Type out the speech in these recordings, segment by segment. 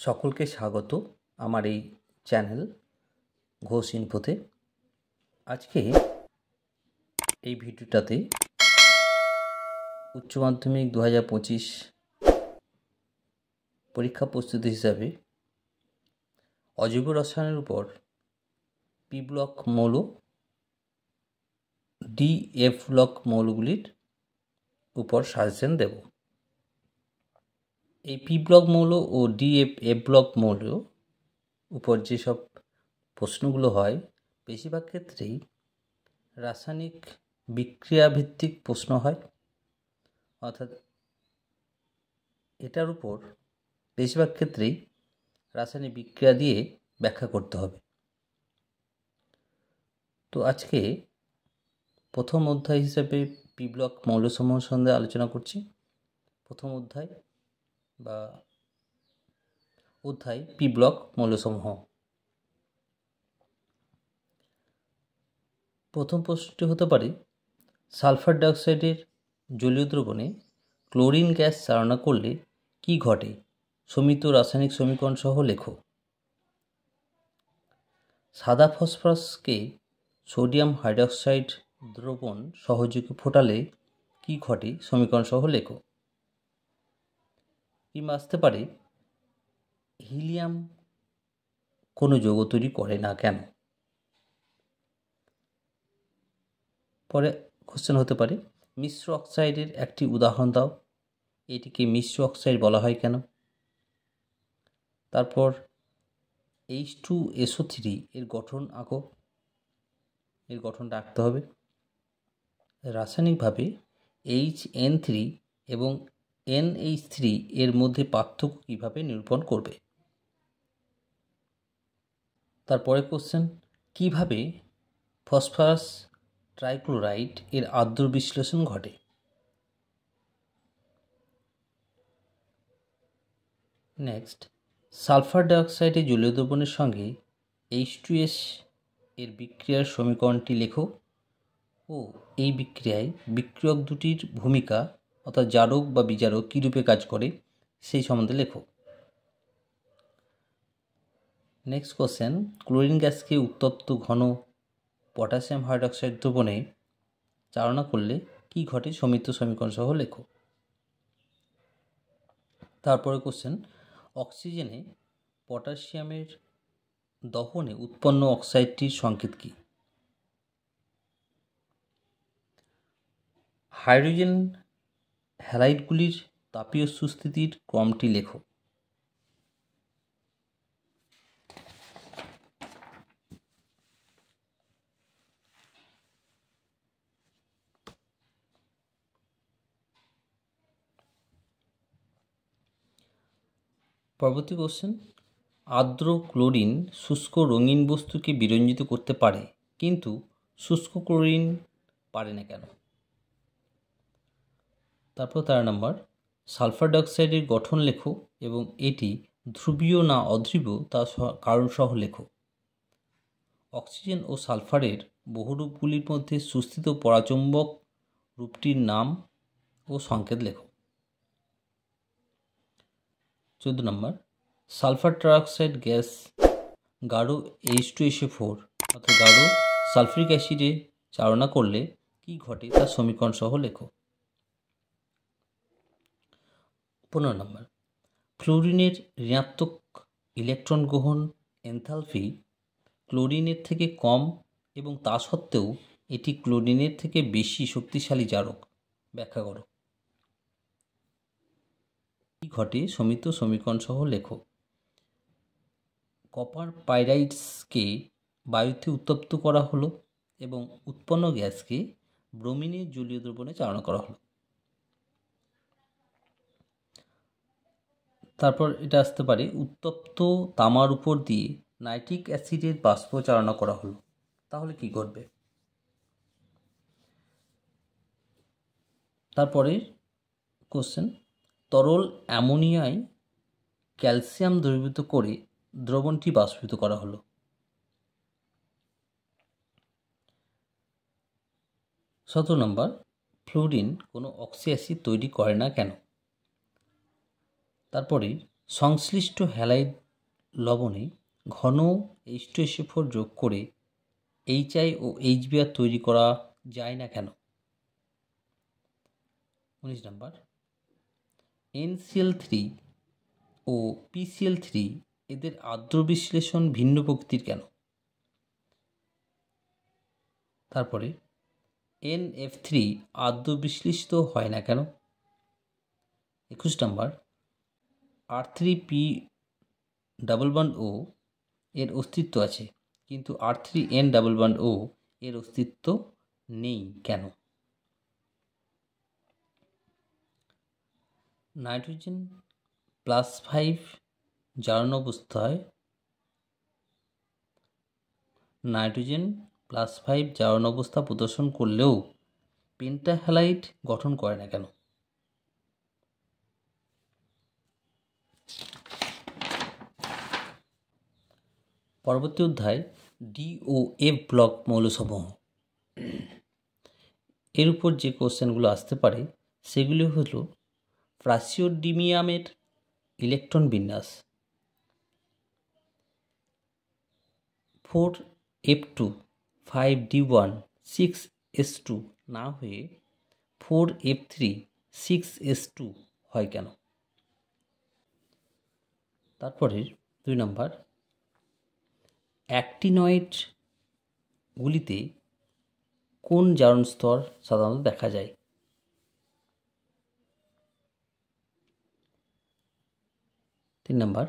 সকলকে স্বাগত আমার এই চ্যানেল ঘোষ ইনফোতে। আজকে এই ভিডিওটাতে উচ্চ মাধ্যমিক 2025 পরীক্ষা প্রস্তুতি হিসাবে অজৈব রসায়নের উপর পি ব্লক মৌল, ডি-এফ ব্লক মৌলগুলির উপর সাজেশন দেব। এই পি ব্লক মৌল ও ডি-এফ ব্লক মৌল উপর যেসব প্রশ্নগুলো হয় বেশিরভাগ ক্ষেত্রেই রাসায়নিক বিক্রিয়া ভিত্তিক প্রশ্ন হয়, অর্থাৎ এটার উপর বেশিরভাগ ক্ষেত্রেই রাসায়নিক বিক্রিয়া দিয়ে ব্যাখ্যা করতে হবে। তো আজকে প্রথম অধ্যায় হিসেবে পি ব্লক মৌলসমূহ সম্বন্ধে আলোচনা করছি। প্রথম অধ্যায় বা অধ্যায় পি ব্লক মৌলসমূহ। প্রথম প্রশ্নটি হতে পারে, সালফার ডাইঅক্সাইডের জলীয় দ্রবণে ক্লোরিন গ্যাস চালনা করলে কি ঘটে? সমীত রাসায়নিক সমীকরণ সহ লেখো। সাদা ফসফরাসকে সোডিয়াম হাইড্রক্সাইড দ্রবণ সহযোগে ফোটালে কি ঘটে? সমীকরণ সহ লেখো। কিংবা আসতে পারে, হিলিয়াম কোনো যৌগ তৈরি করে না কেন? পরে কোশ্চেন হতে পারে, মিশ্র অক্সাইডের একটি উদাহরণ দাও, এটিকে মিশ্র অক্সাইড বলা হয় কেন? তারপর H2SO3 এর গঠন আঁকো, এর গঠনটা আঁকতে হবে। রাসায়নিকভাবে HN3 এবং NH3 এর মধ্যে পার্থক্য কিভাবে নিরূপণ করবে? তারপরে কোশ্চেন, কিভাবে ফসফরাস ট্রাইক্লোরাইড এর আদ্র বিশ্লেষণ ঘটে? নেক্সট, সালফার ডাইঅক্সাইডের জলীয় দ্রবণের সঙ্গে H2S এর বিক্রিয়ার সমীকরণটি লেখো ও এই বিক্রিয়ায় বিক্রিয়ক দুটির ভূমিকা অর্থাৎ জারক বা বিজারক কী রূপে কাজ করে সেই সম্বন্ধে লেখো। নেক্সট কোশ্চেন, ক্লোরিন গ্যাসকে উত্তপ্ত ঘন পটাশিয়াম হাইড্রক্সাইড দ্রবণে চালনা করলে কি ঘটে? সমীত সমীকরণ সহ লেখো। তারপরে কোশ্চেন, অক্সিজেনে পটাশিয়ামের দহনে উৎপন্ন অক্সাইডটির সংকেত কী? হাইড্রোজেন হ্যালাইডগুলির তাপীয় সুস্থিতির ক্রমটি লেখো। পরবর্তী কোশ্চেন, আর্দ্র ক্লোরিন শুষ্ক রঙিন বস্তুকে বিরঞ্জিত করতে পারে কিন্তু শুষ্ক ক্লোরিন পারে না কেন? তারপর 13 নম্বর, সালফার ডাইঅক্সাইডের গঠন লেখো এবং এটি ধ্রুবীয় না অধ্রুব তা কারণ সহ লেখো। অক্সিজেন ও সালফারের বহুরূপগুলির মধ্যে সুস্থিত পরাচুম্বক রূপটির নাম ও সংকেত লেখো। 14 নম্বর, সালফার ট্রাইঅক্সাইড গ্যাস গাঢ় H2SO4 অর্থাৎ গাঢ় সালফিক অ্যাসিডে চালনা করলে কি ঘটে তার সমীকরণ সহ লেখো। 15 নম্বর, ফ্লোরিনের ঋণাত্মক ইলেকট্রন গ্রহণ এনথালপি ক্লোরিনের থেকে কম এবং তা সত্ত্বেও এটি ক্লোরিনের থেকে বেশি শক্তিশালী জারক, ব্যাখ্যা করো। কি ঘটে? সমীত সমীকরণ সহ লেখো। কপার পাইরাইডসকে বায়ুতে উত্তপ্ত করা হলো এবং উৎপন্ন গ্যাসকে ব্রোমিনের জলীয় দ্রবণে চালনা করা হলো। তারপর এটা আসতে পারে, উত্তপ্ত তামার উপর দিয়ে নাইট্রিক অ্যাসিডের বাষ্প চালনা করা হলো, তাহলে কি ঘটবে? তারপরে কোশ্চেন, তরল অ্যামোনিয়ায় ক্যালসিয়াম দ্রবীভূত করে দ্রবণটি বাষ্পীভূত করা হলো। সতেরো নম্বর, ফ্লোরিন কোনো অক্সি অ্যাসিড তৈরি করে না কেন? তারপরে সংশ্লিষ্ট হ্যালাইড লবণে ঘন H2SO4 যোগ করে HI ও HBr তৈরি করা যায় না কেন? 19 নম্বর, NCl3 ও PCl3 এদের আর্দ্র বিশ্লেষণ ভিন্ন প্রকৃতির কেন? তারপরে NF3 আর্দ্র বিশ্লেষিত হয় না কেন? 21 নম্বর, R3P ডাবল বন্ড ও এর অস্তিত্ব আছে কিন্তু R3N ডাবল বন্ড ও এর অস্তিত্ব নেই কেন? নাইট্রোজেন +5 জারণ অবস্থায় নাইট্রোজেন +5 জারণ অবস্থা প্রদর্শন করলেও পেন্টাহ্যালাইড গঠন করে না কেন? পরবর্তী অধ্যায় ডি ও এফ ব্লক মৌলসমূহ। এর উপর যে কোশ্চেনগুলো আসতে পারে সেগুলি হলো প্রাসিওডিয়ামের ইলেকট্রন বিন্যাস। 4f2 5d1 6s2 না হয়ে 4f3 6s2 হয় কেন? তারপরে 2 নম্বর, অ্যাক্টিনয়েডগুলিতে কোন জারণ স্তর সাধারণত দেখা যায়? 3 নম্বর,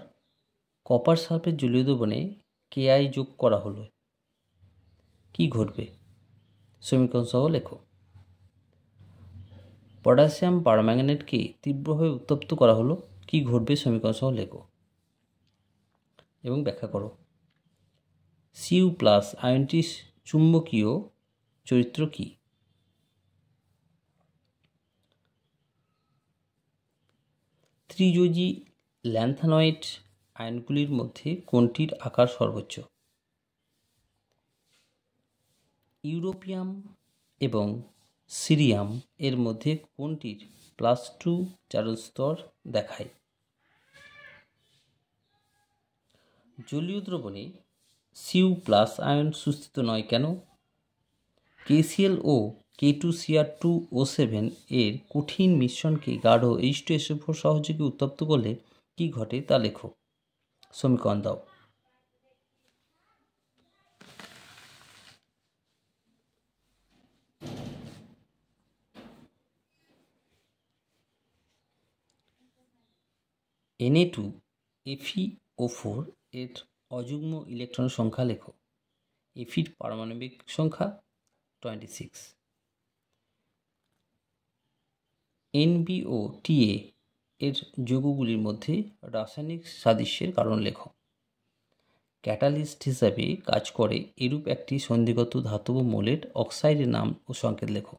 কপার সালফেট জলীয় দ্রবণে Ki যোগ করা হলো কি ঘটবে? সমীকরণ সহ লেখো। পটাশিয়াম পারম্যাঙ্গানেটকে তীব্রভাবে উত্তপ্ত করা হলো কি ঘটবে? সমীকরণ সহ লেখো এবং ব্যাখ্যা করো। Cu+ আয়নটির চুম্বকীয় চরিত্র কি? ত্রিযোজী ল্যান্থানয়েড আয়নগুলির মধ্যে কোনটির আকার সর্বোচ্চ? ইউরোপিয়াম এবং সিরিয়াম এর মধ্যে কোনটির +2 জারণ স্তর দেখায়? জলীয় দ্রবণে Cu+ আয়ন সুস্থিত নয় কেন? KCl ও K2Cr2O7 এর কঠিন মিশ্রণকে গাঢ় H2SO4 সহযোগে উত্তপ্ত করলে কি ঘটে তা লেখো। সমীকরণ দাও। Na2FeO4 এর অযুগ্ম ইলেকট্রন সংখ্যা লেখো। Feর পারমাণবিক সংখ্যা 26। NbOTA এর যৌগগুলির মধ্যে রাসায়নিক সাদৃশ্যের কারণ লেখো। ক্যাটালিস্ট হিসাবে কাজ করে এরূপ একটি সন্ধিগত ধাতব মৌলের অক্সাইডের নাম ও সংকেত লেখো।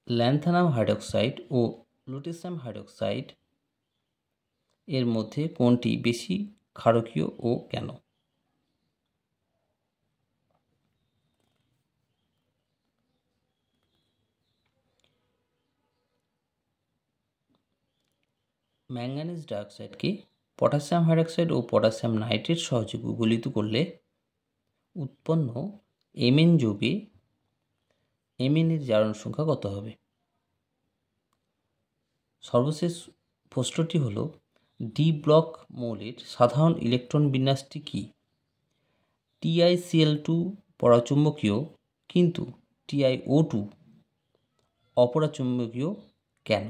ল্যান্থানাম হাইড্রক্সাইড ও লুটেশিয়াম হাইড্রক্সাইড এর মধ্যে কোনটি বেশি ক্ষারকীয় ও কেন? ম্যাঙ্গানিজ ডাইঅক্সাইডকে পটাশিয়াম হাইড্রক্সাইড ও পটাশিয়াম নাইট্রেট সহযোগে গলিত করলে উৎপন্ন Mn যৌগে Mn এর জারণ সংখ্যা কত হবে? সর্বশেষ প্রশ্নটি হলো ডি ব্লক মৌলের সাধারণ ইলেকট্রন বিন্যাসটি কি? TiCl2 পরাচুম্বকীয় কিন্তু TiO2 অপরাচুম্বকীয় কেন?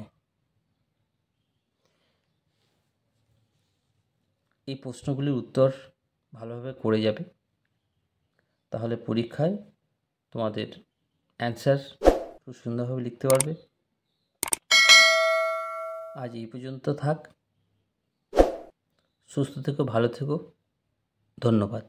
এই প্রশ্নগুলির উত্তর ভালোভাবে করে যাবে, তাহলে পরীক্ষায় তোমাদের অ্যান্সার খুব সুন্দরভাবে লিখতে পারবে। আজ এই পর্যন্ত থাক। সুস্থ থেকো, ভালো থেকো। ধন্যবাদ।